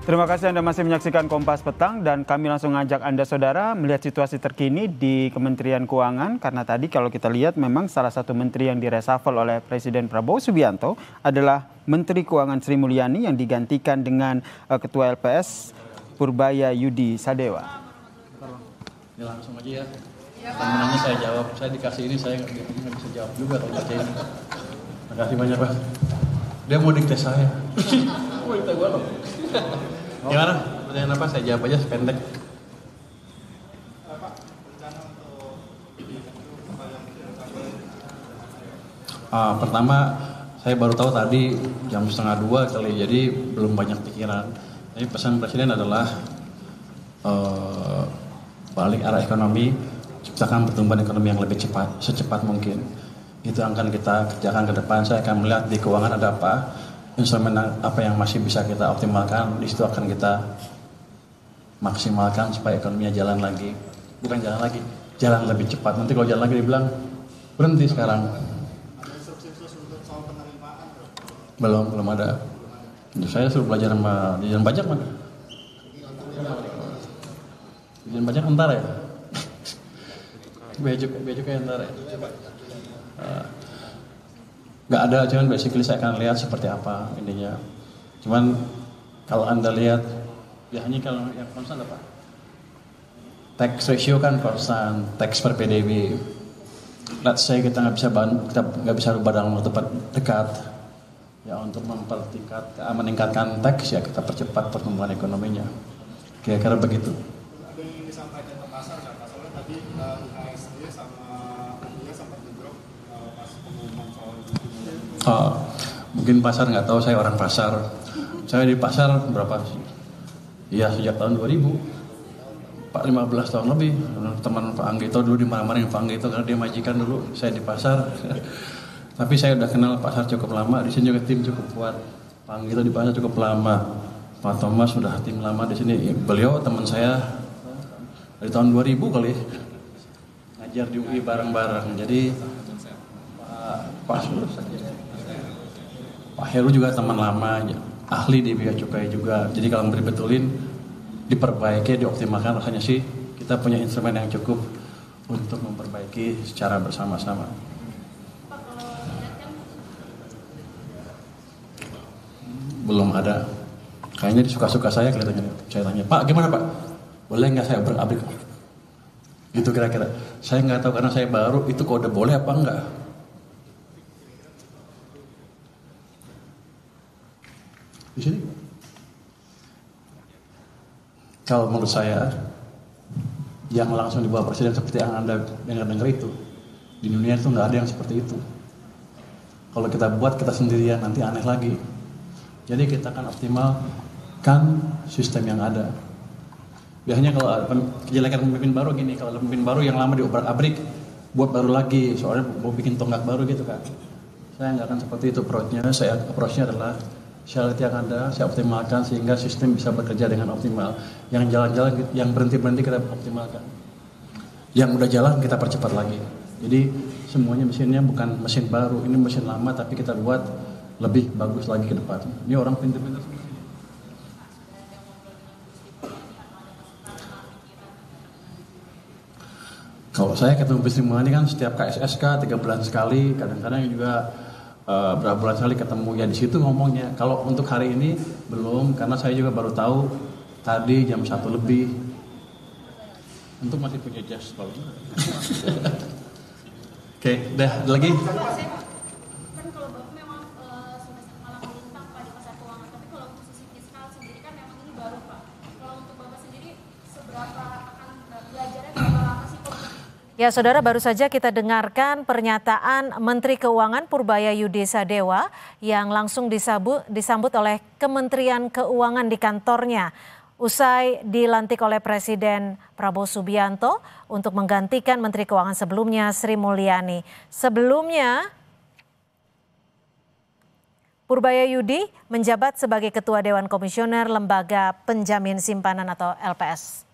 Terima kasih Anda masih menyaksikan Kompas Petang dan kami langsung ngajak Anda saudara melihat situasi terkini di Kementerian Keuangan karena tadi kalau kita lihat memang salah satu menteri yang diresafel oleh Presiden Prabowo Subianto adalah Menteri Keuangan Sri Mulyani yang digantikan dengan Ketua LPS Purbaya Yudi Sadewa. Ya langsung aja ya. Pertanyaannya saya jawab, saya dikasih ini saya nggak bisa jawab juga kalau baca ini. Terima kasih banyak Pak. Dia mau dikte saya. Mau dikte gue loh. Gimana? Pertanyaan apa? Saya jawab aja sependek. Pertama, saya baru tahu tadi jam 1:30 kali, jadi belum banyak pikiran. Tapi pesan Presiden adalah balik arah ekonomi, ciptakan pertumbuhan ekonomi yang lebih cepat, secepat mungkin. Itu akan kita kerjakan ke depan. Saya akan melihat di keuangan ada apa, instrumen apa yang masih bisa kita optimalkan. Di situ akan kita maksimalkan supaya ekonominya jalan lagi. Bukan jalan lagi, jalan lebih cepat. Nanti kalau jalan lagi dibilang berhenti sekarang. Belum ada. Saya suruh belajar sama Dirjen Pajak mana? Dirjen Pajak antara ya? Bea Cukai antara ya? Nggak ada, cuman basically saya akan lihat seperti apa intinya. Cuman kalau Anda lihat, ya hanya kalau yang konstan apa? Tax ratio kan konstan, tax per PDB. Let's say kita nggak bisa rubah dalam waktu dekat. Ya untuk meningkatkan tax ya kita percepat pertumbuhan ekonominya. Kira-kira begitu. Ada yang disampaikan ke pasar nggak? Soalnya tadi IHSG sama UIA sempat ngedrop pas pengumuman soal itu. Mungkin pasar nggak tahu, saya orang pasar. Saya di pasar berapa sih? Iya sejak tahun 2000. Pak 15 tahun lebih. Teman Pak Anggito dulu dimarah-marahin Pak Anggito karena dia majikan dulu. Saya di pasar. Tapi saya udah kenal pasar cukup lama. Di sini juga tim cukup kuat. Pak Anggito di pasar cukup lama. Pak Thomas sudah tim lama di sini. Beliau teman saya dari tahun 2000 kali. Ngajar di UI bareng-bareng. Jadi Pak Heru juga teman lama, ahli di Bea Cukai juga. Jadi kalau mau dibetulin, diperbaiki, dioptimalkan, rasanya sih kita punya instrumen yang cukup untuk memperbaiki secara bersama-sama. Belum ada. Kayaknya disuka-suka saya kelihatannya. Saya tanya, Pak gimana Pak? Boleh nggak saya abrik? Gitu kira-kira. Saya nggak tahu karena saya baru, itu kode boleh apa enggak? Di sini. Kalau menurut saya, yang langsung di bawah Presiden seperti yang Anda dengar itu, di dunia itu nggak ada yang seperti itu. Kalau kita buat kita sendirian nanti aneh lagi. Jadi kita akan optimalkan sistem yang ada. Biasanya kalau kejelekan pemimpin baru gini, kalau pemimpin baru yang lama diobrak-abrik, buat baru lagi, soalnya mau bikin tonggak baru gitu kan. Saya nggak akan seperti itu approach-nya adalah saya lihat yang ada, saya optimalkan sehingga sistem bisa bekerja dengan optimal. Yang jalan-jalan, yang berhenti-berhenti kita optimalkan. Yang udah jalan kita percepat lagi. Jadi semuanya mesinnya bukan mesin baru, ini mesin lama tapi kita buat lebih bagus lagi ke depan. Ini orang pintar-pintar semua. Kalau saya ketemu Bu Sri Mulyani kan setiap KSSK 3 bulan sekali, kadang-kadang juga berapa bulan sekali ketemu ya di situ ngomongnya. Kalau untuk hari ini belum, karena saya juga baru tahu tadi jam 1 lebih. Untuk masih punya jas kalau. Oke, dah ada lagi. Kan kalau Bapak memang sudah malang melintang pada pasar keuangan, tapi kalau untuk sisi fiskal sendiri kan memang ini baru Pak. Kalau untuk Bapak sendiri seberapa akan belajarnya berapa lama sih Pak? Ya, saudara, baru saja kita dengarkan pernyataan Menteri Keuangan Purbaya Yudi Sadewa yang langsung disambut oleh Kementerian Keuangan di kantornya usai dilantik oleh Presiden Prabowo Subianto untuk menggantikan Menteri Keuangan sebelumnya Sri Mulyani. Sebelumnya, Purbaya Yudi menjabat sebagai Ketua Dewan Komisioner Lembaga Penjamin Simpanan atau LPS.